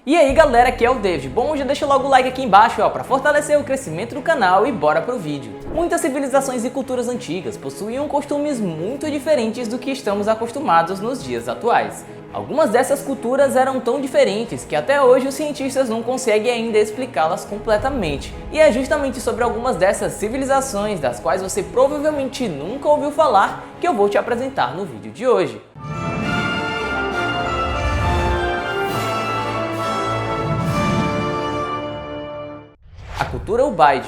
E aí galera, aqui é o David. Bom, já deixa logo o like aqui embaixo para fortalecer o crescimento do canal e bora pro vídeo. Muitas civilizações e culturas antigas possuíam costumes muito diferentes do que estamos acostumados nos dias atuais. Algumas dessas culturas eram tão diferentes que até hoje os cientistas não conseguem ainda explicá-las completamente. E é justamente sobre algumas dessas civilizações, das quais você provavelmente nunca ouviu falar, que eu vou te apresentar no vídeo de hoje. A cultura Ubaid.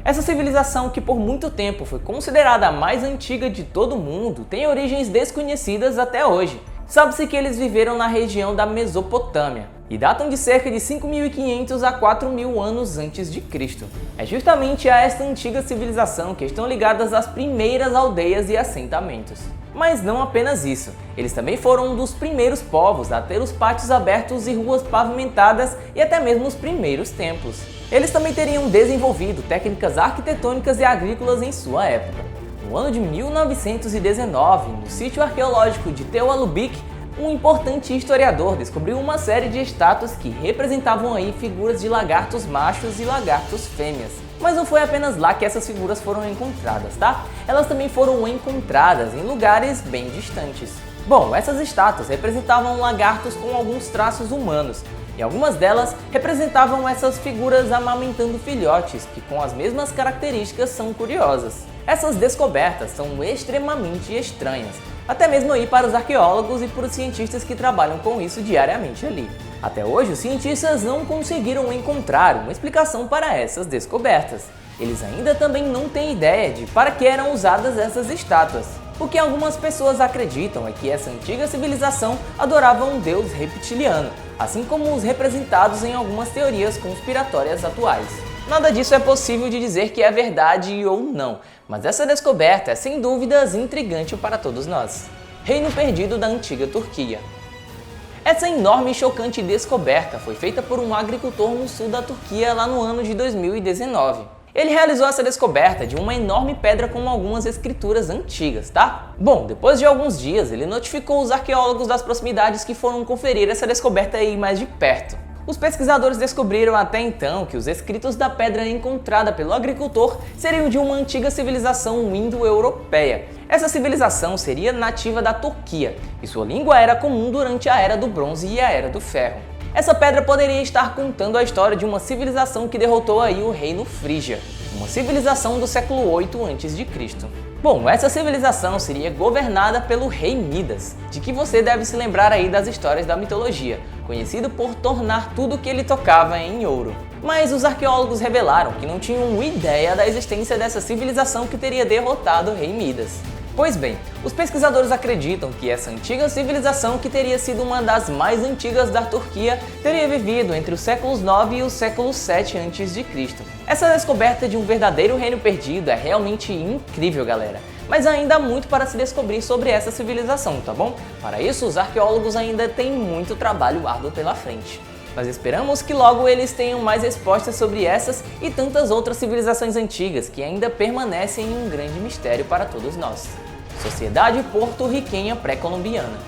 Essa civilização, que por muito tempo foi considerada a mais antiga de todo o mundo, tem origens desconhecidas até hoje. Sabe-se que eles viveram na região da Mesopotâmia e datam de cerca de 5.500 a 4.000 anos antes de Cristo. É justamente a esta antiga civilização que estão ligadas as primeiras aldeias e assentamentos. Mas não apenas isso, eles também foram um dos primeiros povos a ter os pátios abertos e ruas pavimentadas e até mesmo os primeiros templos. Eles também teriam desenvolvido técnicas arquitetônicas e agrícolas em sua época. No ano de 1919, no sítio arqueológico de Tel Alubik, um importante historiador descobriu uma série de estátuas que representavam aí figuras de lagartos machos e lagartos fêmeas. Mas não foi apenas lá que essas figuras foram encontradas, tá? Elas também foram encontradas em lugares bem distantes. Bom, essas estátuas representavam lagartos com alguns traços humanos, e algumas delas representavam essas figuras amamentando filhotes, que com as mesmas características são curiosas. Essas descobertas são extremamente estranhas, até mesmo aí para os arqueólogos e para os cientistas que trabalham com isso diariamente ali. Até hoje, os cientistas não conseguiram encontrar uma explicação para essas descobertas. Eles ainda também não têm ideia de para que eram usadas essas estátuas. O que algumas pessoas acreditam é que essa antiga civilização adorava um deus reptiliano, assim como os representados em algumas teorias conspiratórias atuais. Nada disso é possível de dizer que é verdade ou não, mas essa descoberta é sem dúvidas intrigante para todos nós. Reino perdido da antiga Turquia. Essa enorme e chocante descoberta foi feita por um agricultor no sul da Turquia lá no ano de 2019. Ele realizou essa descoberta de uma enorme pedra com algumas escrituras antigas, tá? Bom, depois de alguns dias, ele notificou os arqueólogos das proximidades que foram conferir essa descoberta aí mais de perto. Os pesquisadores descobriram até então que os escritos da pedra encontrada pelo agricultor seriam de uma antiga civilização indo-europeia. Essa civilização seria nativa da Turquia, e sua língua era comum durante a Era do Bronze e a Era do Ferro. Essa pedra poderia estar contando a história de uma civilização que derrotou aí o reino Frígia, uma civilização do século 8 a.C. Bom, essa civilização seria governada pelo rei Midas, de que você deve se lembrar aí das histórias da mitologia, conhecido por tornar tudo que ele tocava em ouro. Mas os arqueólogos revelaram que não tinham ideia da existência dessa civilização que teria derrotado o rei Midas. Pois bem, os pesquisadores acreditam que essa antiga civilização, que teria sido uma das mais antigas da Turquia, teria vivido entre os séculos 9 e o século 7 a.C. Essa descoberta de um verdadeiro reino perdido é realmente incrível, galera. Mas ainda há muito para se descobrir sobre essa civilização, tá bom? Para isso, os arqueólogos ainda têm muito trabalho árduo pela frente. Mas esperamos que logo eles tenham mais respostas sobre essas e tantas outras civilizações antigas que ainda permanecem em um grande mistério para todos nós. Sociedade porto-riquenha pré-colombiana.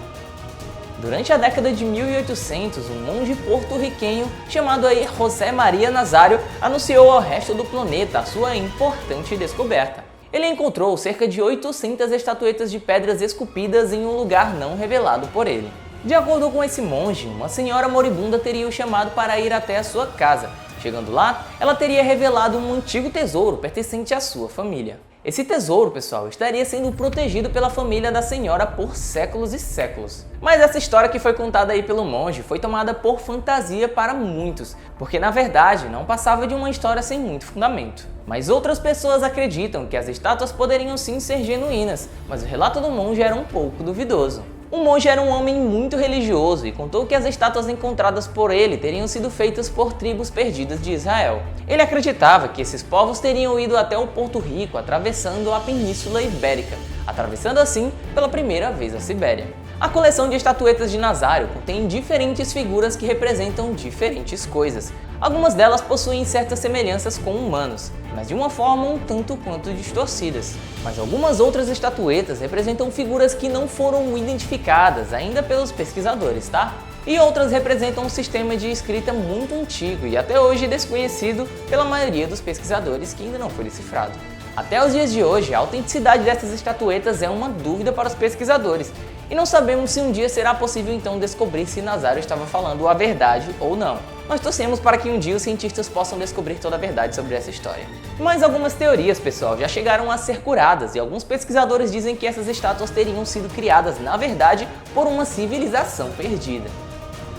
Durante a década de 1800, um monge porto-riquenho chamado aí José Maria Nazário anunciou ao resto do planeta a sua importante descoberta. Ele encontrou cerca de 800 estatuetas de pedras esculpidas em um lugar não revelado por ele. De acordo com esse monge, uma senhora moribunda teria o chamado para ir até a sua casa. Chegando lá, ela teria revelado um antigo tesouro pertencente à sua família. Esse tesouro, pessoal, estaria sendo protegido pela família da senhora por séculos e séculos. Mas essa história que foi contada aí pelo monge foi tomada por fantasia para muitos, porque na verdade não passava de uma história sem muito fundamento. Mas outras pessoas acreditam que as estátuas poderiam sim ser genuínas, mas o relato do monge era um pouco duvidoso. O monge era um homem muito religioso e contou que as estátuas encontradas por ele teriam sido feitas por tribos perdidas de Israel. Ele acreditava que esses povos teriam ido até o Porto Rico atravessando a Península Ibérica, atravessando assim pela primeira vez a Sibéria. A coleção de estatuetas de Nazário contém diferentes figuras que representam diferentes coisas. Algumas delas possuem certas semelhanças com humanos, mas de uma forma um tanto quanto distorcidas. Mas algumas outras estatuetas representam figuras que não foram identificadas ainda pelos pesquisadores, tá? e outras representam um sistema de escrita muito antigo e até hoje desconhecido pela maioria dos pesquisadores, que ainda não foi decifrado. Até os dias de hoje, a autenticidade dessas estatuetas é uma dúvida para os pesquisadores, e não sabemos se um dia será possível então descobrir se Nazário estava falando a verdade ou não. Nós torcemos para que um dia os cientistas possam descobrir toda a verdade sobre essa história. Mas algumas teorias, pessoal, já chegaram a ser curadas, e alguns pesquisadores dizem que essas estátuas teriam sido criadas, na verdade, por uma civilização perdida: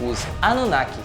os Anunnaki.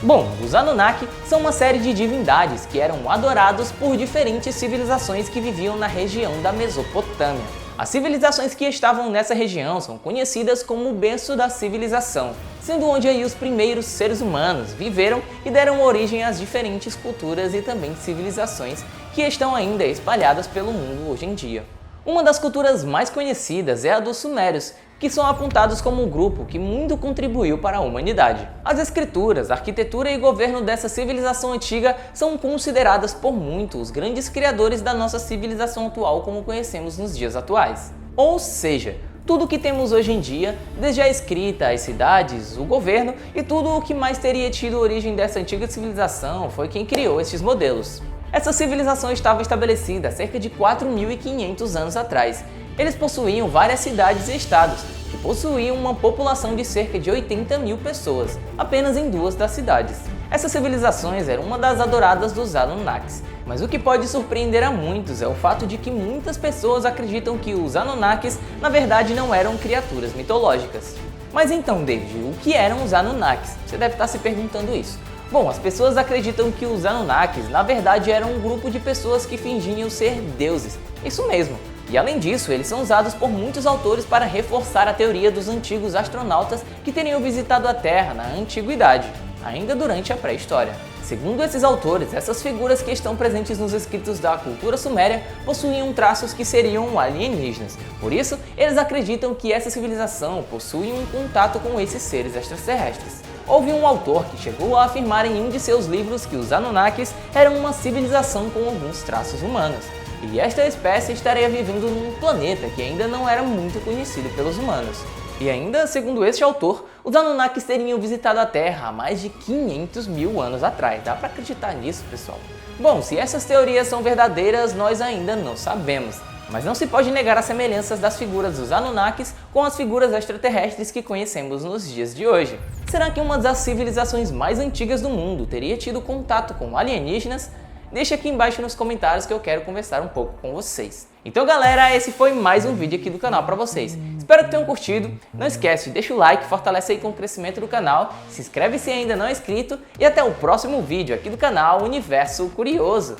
Bom, os Anunnaki são uma série de divindades que eram adorados por diferentes civilizações que viviam na região da Mesopotâmia. As civilizações que estavam nessa região são conhecidas como o berço da civilização, sendo onde aí os primeiros seres humanos viveram e deram origem às diferentes culturas e também civilizações que estão ainda espalhadas pelo mundo hoje em dia. Uma das culturas mais conhecidas é a dos Sumérios, que são apontados como um grupo que muito contribuiu para a humanidade. As escrituras, arquitetura e governo dessa civilização antiga são consideradas por muitos os grandes criadores da nossa civilização atual como conhecemos nos dias atuais. Ou seja, tudo o que temos hoje em dia, desde a escrita, as cidades, o governo e tudo o que mais teria tido origem dessa antiga civilização foi quem criou estes modelos. Essa civilização estava estabelecida há cerca de 4.500 anos atrás. Eles possuíam várias cidades e estados, que possuíam uma população de cerca de 80 mil pessoas, apenas em 2 das cidades. Essas civilizações eram uma das adoradas dos Anunnakis, mas o que pode surpreender a muitos é o fato de que muitas pessoas acreditam que os Anunnakis na verdade não eram criaturas mitológicas. Mas então, David, o que eram os Anunnakis? Você deve estar se perguntando isso. Bom, as pessoas acreditam que os Anunnakis na verdade eram um grupo de pessoas que fingiam ser deuses. Isso mesmo. E além disso, eles são usados por muitos autores para reforçar a teoria dos antigos astronautas que teriam visitado a Terra na Antiguidade, ainda durante a pré-história. Segundo esses autores, essas figuras que estão presentes nos escritos da cultura suméria possuíam traços que seriam alienígenas. Por isso, eles acreditam que essa civilização possui um contato com esses seres extraterrestres. Houve um autor que chegou a afirmar em um de seus livros que os Anunnakis eram uma civilização com alguns traços humanos. E esta espécie estaria vivendo num planeta que ainda não era muito conhecido pelos humanos. E ainda, segundo este autor, os Anunnakis teriam visitado a Terra há mais de 500 mil anos atrás. Dá pra acreditar nisso, pessoal? Bom, se essas teorias são verdadeiras, nós ainda não sabemos. Mas não se pode negar as semelhanças das figuras dos Anunnakis com as figuras extraterrestres que conhecemos nos dias de hoje. Será que uma das civilizações mais antigas do mundo teria tido contato com alienígenas? Deixa aqui embaixo nos comentários que eu quero conversar um pouco com vocês. Então galera, esse foi mais um vídeo aqui do canal para vocês. Espero que tenham curtido. Não esquece, deixa o like, fortalece aí com o crescimento do canal. Se inscreve se ainda não é inscrito. E até o próximo vídeo aqui do canal Universo Curioso.